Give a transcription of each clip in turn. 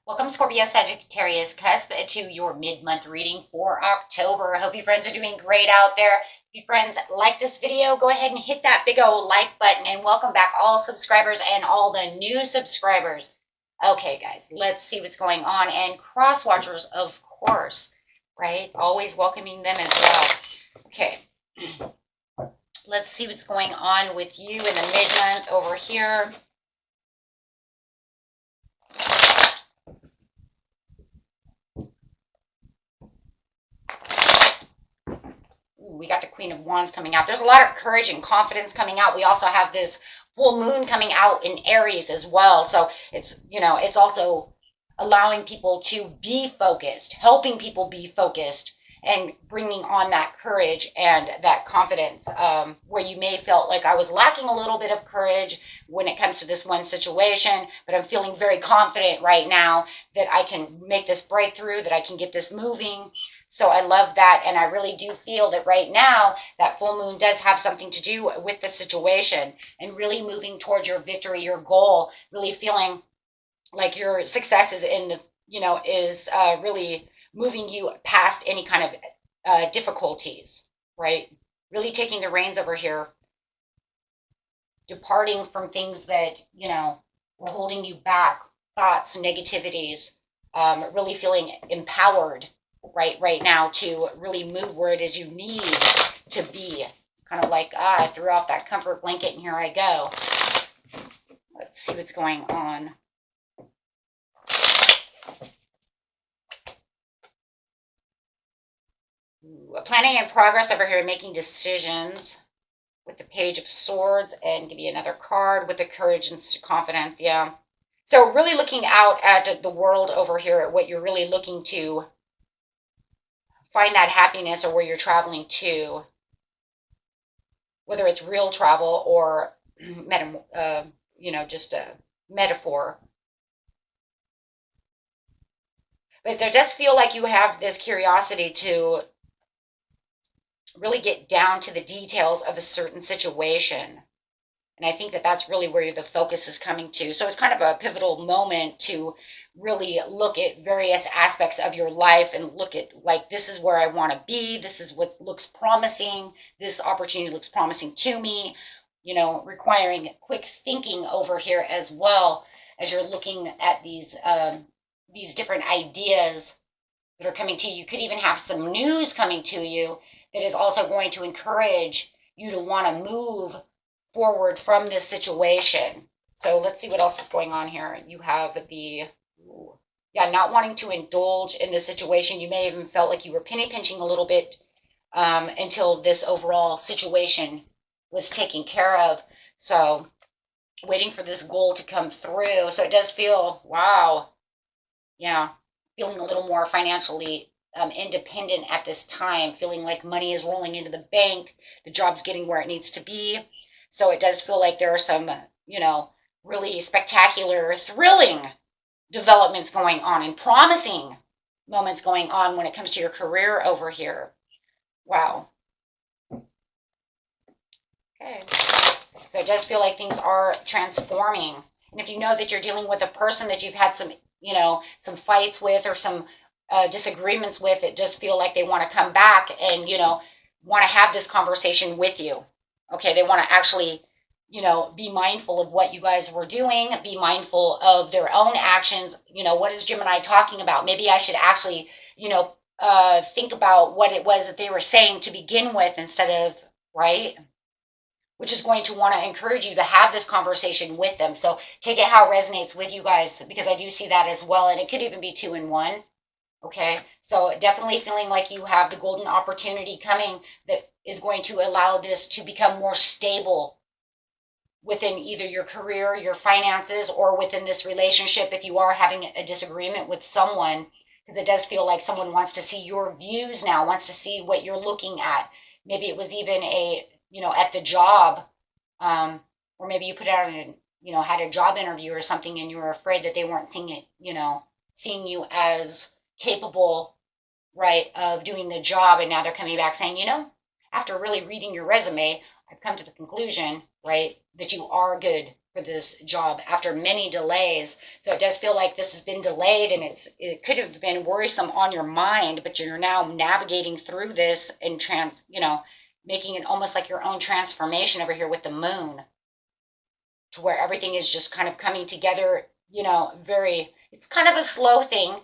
Welcome, Scorpio, Sagittarius, Cusp, to your mid-month reading for October. I hope you friends are doing great out there. If you friends like this video, go ahead and hit that big old like button, and welcome back all subscribers and all the new subscribers. Okay, guys, let's see what's going on. And cross watchers, of course, right? Always welcoming them as well. Okay, let's see what's going on with you in the mid-month over here. We got the Queen of Wands coming out. There's a lot of courage and confidence coming out. We also have this full moon coming out in Aries as well. So it's, it's also allowing people to be focused, helping people be focused, and bringing on that courage and that confidence, where you may felt like I was lacking a little bit of courage when it comes to this one situation, but I'm feeling very confident right now that I can make this breakthrough, that I can get this moving. So I love that, and I really do feel that right now that full moon does have something to do with the situation and really moving towards your victory, your goal, really feeling like your success is in the, is really moving you past any kind of difficulties, right? Really taking the reins over here, departing from things that, were holding you back, thoughts, negativities, really feeling empowered right now to really move where it is you need to be. It's kind of like, I threw off that comfort blanket and here I go. Let's see what's going on. Ooh, planning in progress over here, making decisions with the Page of Swords, and give you another card with the courage and confidence. Yeah. So really looking out at the world over here, at what you're really looking to find that happiness, or where you're traveling to, whether it's real travel or just a metaphor. But there does feel like you have this curiosity to really get down to the details of a certain situation. And I think that that's really where the focus is coming to. So it's kind of a pivotal moment to really look at various aspects of your life and look at, like, this is where I want to be. This is what looks promising. This opportunity looks promising to me, requiring quick thinking over here as well, as you're looking at these different ideas that are coming to you. You could even have some news coming to you that is also going to encourage you to want to move forward from this situation. So let's see what else is going on here. You have not wanting to indulge in this situation. You may have even felt like you were penny pinching a little bit until this overall situation was taken care of. So waiting for this goal to come through. So it does feel, wow, yeah, feeling a little more financially independent at this time, feeling like money is rolling into the bank, the job's getting where it needs to be. So it does feel like there are some, really spectacular, thrilling developments going on and promising moments going on when it comes to your career over here. Wow. Okay. So it does feel like things are transforming. And if you know that you're dealing with a person that you've had some, some fights with, or some disagreements with, it does feel like they want to come back and, want to have this conversation with you. Okay, they want to actually, be mindful of what you guys were doing, be mindful of their own actions. What is Gemini talking about? Maybe I should actually, think about what it was that they were saying to begin with instead of, right? Which is going to want to encourage you to have this conversation with them. So take it how it resonates with you guys, because I do see that as well. And it could even be 2 in 1. Okay, so definitely feeling like you have the golden opportunity coming that is going to allow this to become more stable within either your career, your finances, or within this relationship if you are having a disagreement with someone, because it does feel like someone wants to see your views now, wants to see what you're looking at. Maybe it was even at the job, or maybe you put out had a job interview or something, and you were afraid that they weren't seeing it, seeing you as capable, right, of doing the job. And now they're coming back saying, after really reading your resume, I've come to the conclusion, right, that you are good for this job after many delays. So it does feel like this has been delayed, and it could have been worrisome on your mind, but you're now navigating through this and making it almost like your own transformation over here with the moon, to where everything is just kind of coming together, it's kind of a slow thing,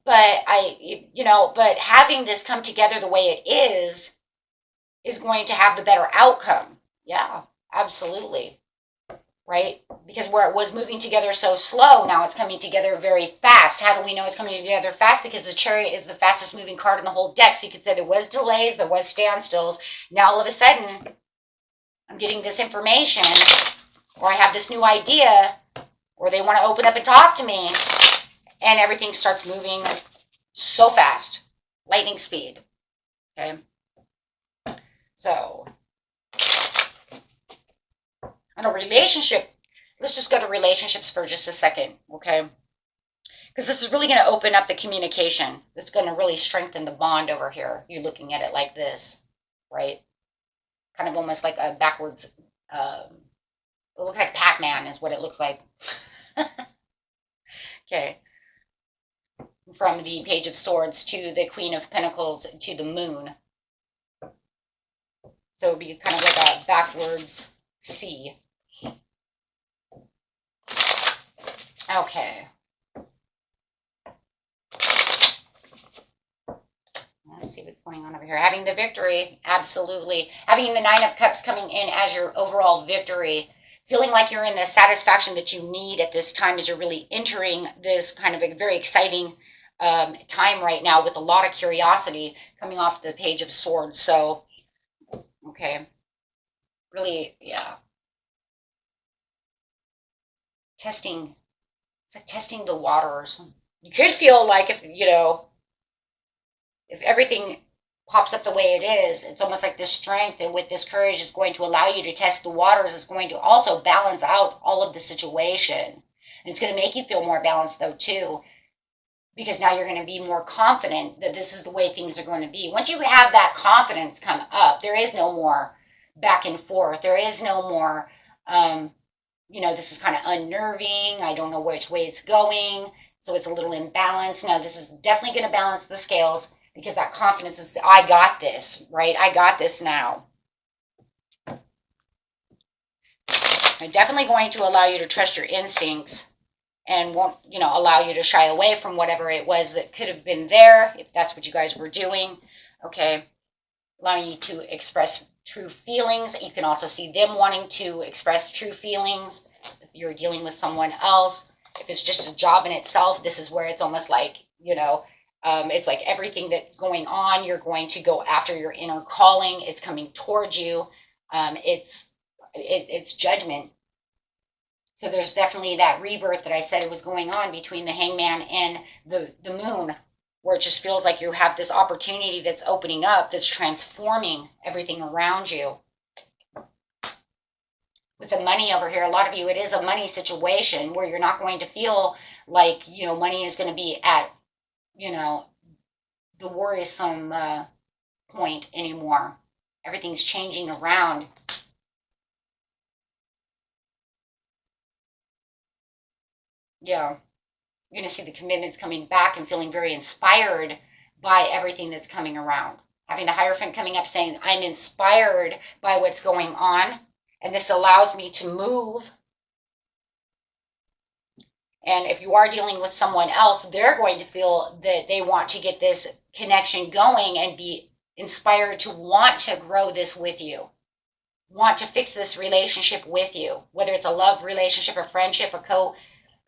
but but having this come together the way it is going to have the better outcome. Yeah, absolutely. Right? Because where it was moving together so slow, now it's coming together very fast. How do we know it's coming together fast? Because the Chariot is the fastest moving card in the whole deck. So you could say there was delays, there was standstills. Now all of a sudden, I'm getting this information, or I have this new idea, or they want to open up and talk to me, and everything starts moving so fast. Lightning speed. Okay? So, on a relationship, let's just go to relationships for just a second, okay? Because this is really going to open up the communication. It's going to really strengthen the bond over here. You're looking at it like this, right? Kind of almost like a backwards, it looks like Pac-Man is what it looks like. Okay. From the Page of Swords to the Queen of Pentacles to the Moon. So it would be kind of like a backwards C. Okay. Let's see what's going on over here. Having the victory, absolutely. Having the Nine of Cups coming in as your overall victory. Feeling like you're in the satisfaction that you need at this time as you're really entering this kind of a very exciting time right now with a lot of curiosity coming off the Page of Swords. So, okay. Really, yeah. Testing. It's like testing the waters. You could feel like if everything pops up the way it is, it's almost like this strength and with this courage is going to allow you to test the waters. It's going to also balance out all of the situation. And it's going to make you feel more balanced though too, because now you're going to be more confident that this is the way things are going to be. Once you have that confidence come up, there is no more back and forth. There is no more, this is kind of unnerving. I don't know which way it's going. So it's a little imbalanced. No, this is definitely going to balance the scales because that confidence is, I got this, right? I got this now. I'm definitely going to allow you to trust your instincts and won't, allow you to shy away from whatever it was that could have been there, if that's what you guys were doing. Okay. Allowing you to express true feelings. You can also see them wanting to express true feelings. If you're dealing with someone else, if it's just a job in itself, this is where it's almost like, it's like everything that's going on, you're going to go after your inner calling. It's coming towards you. It's judgment. So there's definitely that rebirth that I said it was going on between the Hangman and the moon, where it just feels like you have this opportunity that's opening up, that's transforming everything around you. With the money over here, a lot of you, it is a money situation where you're not going to feel like, money is going to be at, the worrisome point anymore. Everything's changing around. Yeah. You're going to see the commitments coming back and feeling very inspired by everything that's coming around. Having the Hierophant coming up saying, I'm inspired by what's going on, and this allows me to move. And if you are dealing with someone else, they're going to feel that they want to get this connection going and be inspired to want to grow this with you, want to fix this relationship with you, whether it's a love relationship, a friendship, a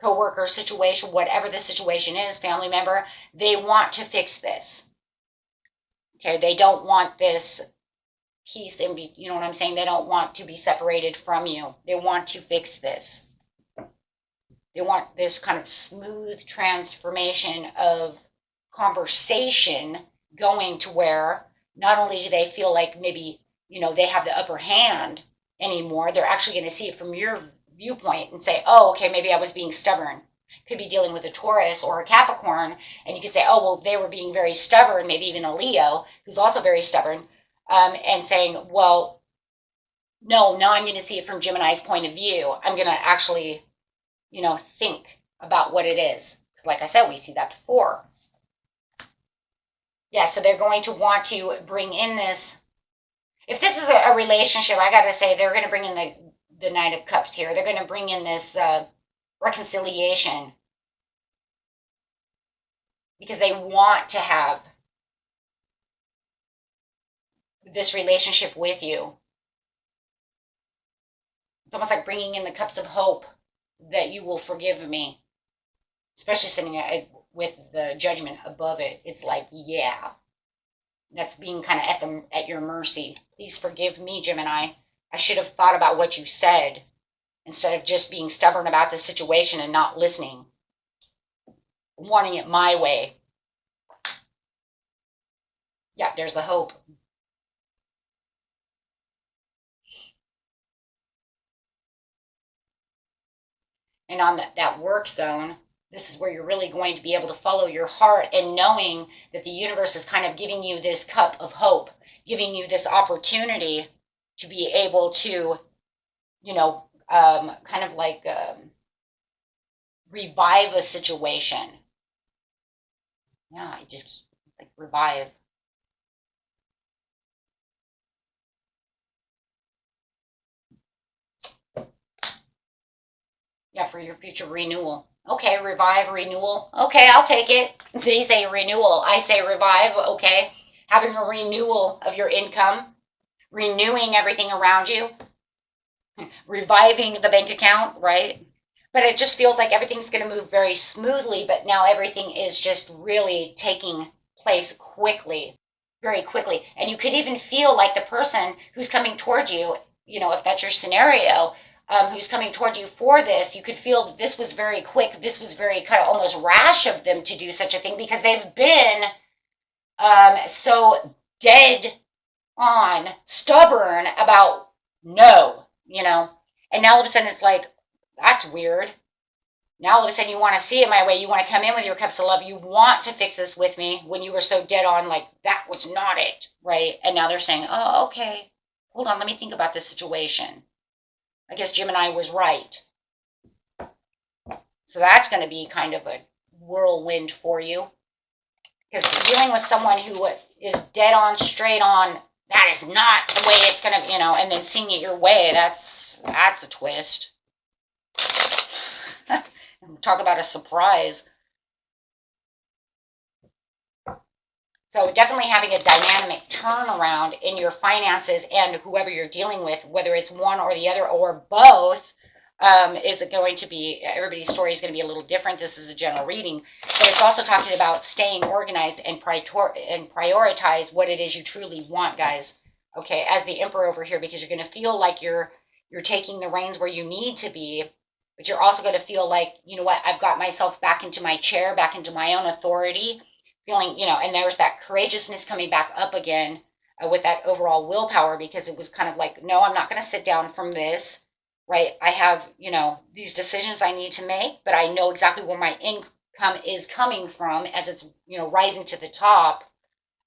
co-worker situation, whatever the situation is, family member, they want to fix this. Okay, they don't want this peace and be, you know what I'm saying? They don't want to be separated from you. They want to fix this. They want this kind of smooth transformation of conversation going to where not only do they feel like maybe, they have the upper hand anymore, they're actually going to see it from your viewpoint and say, oh, okay, maybe I was being stubborn. Could be dealing with a Taurus or a Capricorn, and you could say, oh, well, they were being very stubborn, maybe even a Leo, who's also very stubborn, and saying, well, No, now I'm going to see it from Gemini's point of view. I'm going to actually, think about what it is. Because like I said, we see that before. Yeah, so they're going to want to bring in this. If this is a relationship, I got to say, they're going to bring in the Knight of Cups here. They're going to bring in this reconciliation because they want to have this relationship with you. It's almost like bringing in the cups of hope that you will forgive me, especially sitting with the judgment above it. It's like, yeah, that's being kind of at your mercy. Please forgive me, Gemini. I should have thought about what you said instead of just being stubborn about the situation and not listening, wanting it my way. Yeah, there's the hope. And on that work zone, this is where you're really going to be able to follow your heart and knowing that the universe is kind of giving you this cup of hope, giving you this opportunity to be able to, kind of like revive a situation. Yeah, I just like revive. Yeah, for your future renewal. Okay, revive, renewal. Okay, I'll take it. They say renewal. I say revive. Okay. Having a renewal of your income, renewing everything around you, reviving the bank account, right? But it just feels like everything's going to move very smoothly, but now everything is just really taking place quickly, very quickly. And you could even feel like the person who's coming toward you, if that's your scenario, who's coming toward you for this, you could feel that this was very quick. This was very kind of almost rash of them to do such a thing because they've been so dead on, stubborn about no, and now all of a sudden it's like, that's weird. Now all of a sudden you want to see it my way. You want to come in with your cups of love. You want to fix this with me when you were so dead on, like, that was not it, right? And now they're saying, oh, okay, hold on, let me think about this situation. I guess Gemini was right. So that's going to be kind of a whirlwind for you. Because dealing with someone who is dead on, straight on, that is not the way it's going to, and then seeing it your way, that's a twist. Talk about a surprise. So definitely having a dynamic turnaround in your finances and whoever you're dealing with, whether it's one or the other or both, is going to be, everybody's story is going to be a little different. This is a general reading, but it's also talking about staying organized and prioritize what it is you truly want, guys. Okay, as the Emperor over here, because you're going to feel like you're taking the reins where you need to be, but you're also going to feel like, you know what, I've got myself back into my chair, back into my own authority, feeling, and there's that courageousness coming back up again with that overall willpower, because it was kind of like, no, I'm not going to sit down from this, right? I have, these decisions I need to make, but I know exactly where my income is coming from as it's, rising to the top.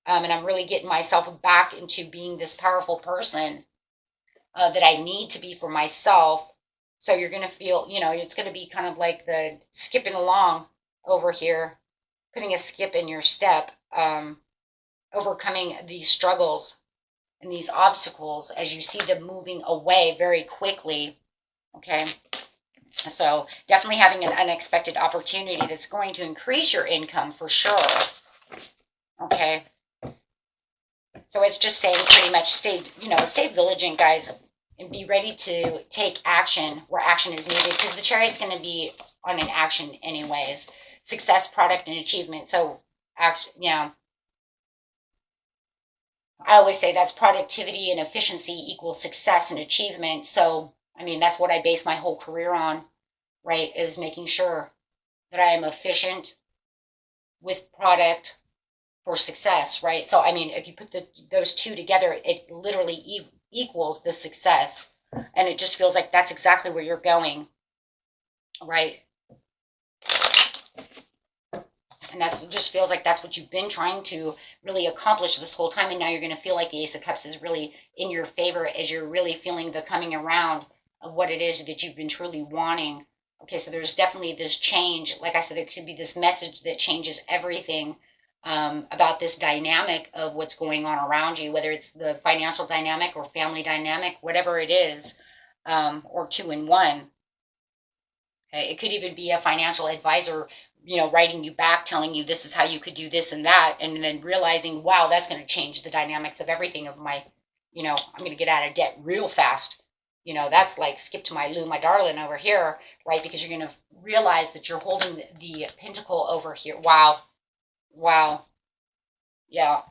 And I'm really getting myself back into being this powerful person that I need to be for myself. So you're going to feel, it's going to be kind of like the skipping along over here, putting a skip in your step, overcoming these struggles and these obstacles as you see them moving away very quickly. Okay. So definitely having an unexpected opportunity that's going to increase your income for sure. Okay. So it's just saying pretty much stay vigilant, guys, and be ready to take action where action is needed, because the Chariot's going to be on an action anyways. Success, product, and achievement. So, action, I always say that's productivity and efficiency equals success and achievement. So, that's what I base my whole career on, right? Is making sure that I am efficient with product for success, right? So, if you put those two together, it literally equals the success. And it just feels like that's exactly where you're going, right? And that's just feels like that's what you've been trying to really accomplish this whole time. And now you're going to feel like the Ace of Cups is really in your favor as you're really feeling the coming around of what it is that you've been truly wanting. Okay, so there's definitely this change. Like I said, it could be this message that changes everything about this dynamic of what's going on around you, whether it's the financial dynamic or family dynamic, whatever it is, or two in one. Okay, it could even be a financial advisor, writing you back, telling you this is how you could do this and that, and then realizing, wow, that's going to change the dynamics of everything of my, I'm going to get out of debt real fast. That's like skip to my Lou, my darling over here, right? Because you're going to realize that you're holding the pentacle over here. Wow. Wow. Yeah.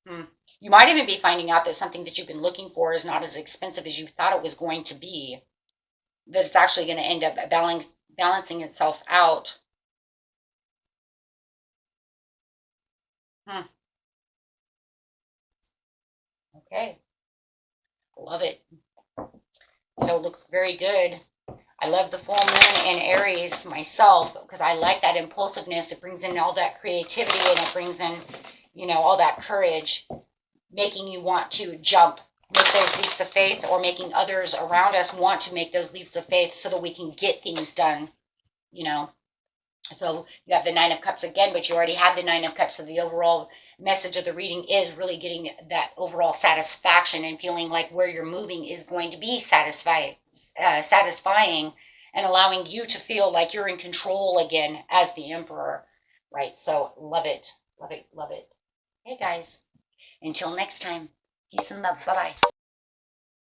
Hmm. You might even be finding out that something that you've been looking for is not as expensive as you thought it was going to be. That it's actually going to end up balancing itself out. Hmm. Okay. Love it. So it looks very good. I love the full moon in Aries myself because I like that impulsiveness. It brings in all that creativity and it brings in, all that courage, making you want to jump, make those leaps of faith, or making others around us want to make those leaps of faith so that we can get things done, you know. So you have the Nine of Cups again, but you already had the Nine of Cups. So the overall message of the reading is really getting that overall satisfaction and feeling like where you're moving is going to be satisfying and allowing you to feel like you're in control again as the Emperor, right? So love it, love it, love it. Hey guys, until next time, peace and love. Bye bye.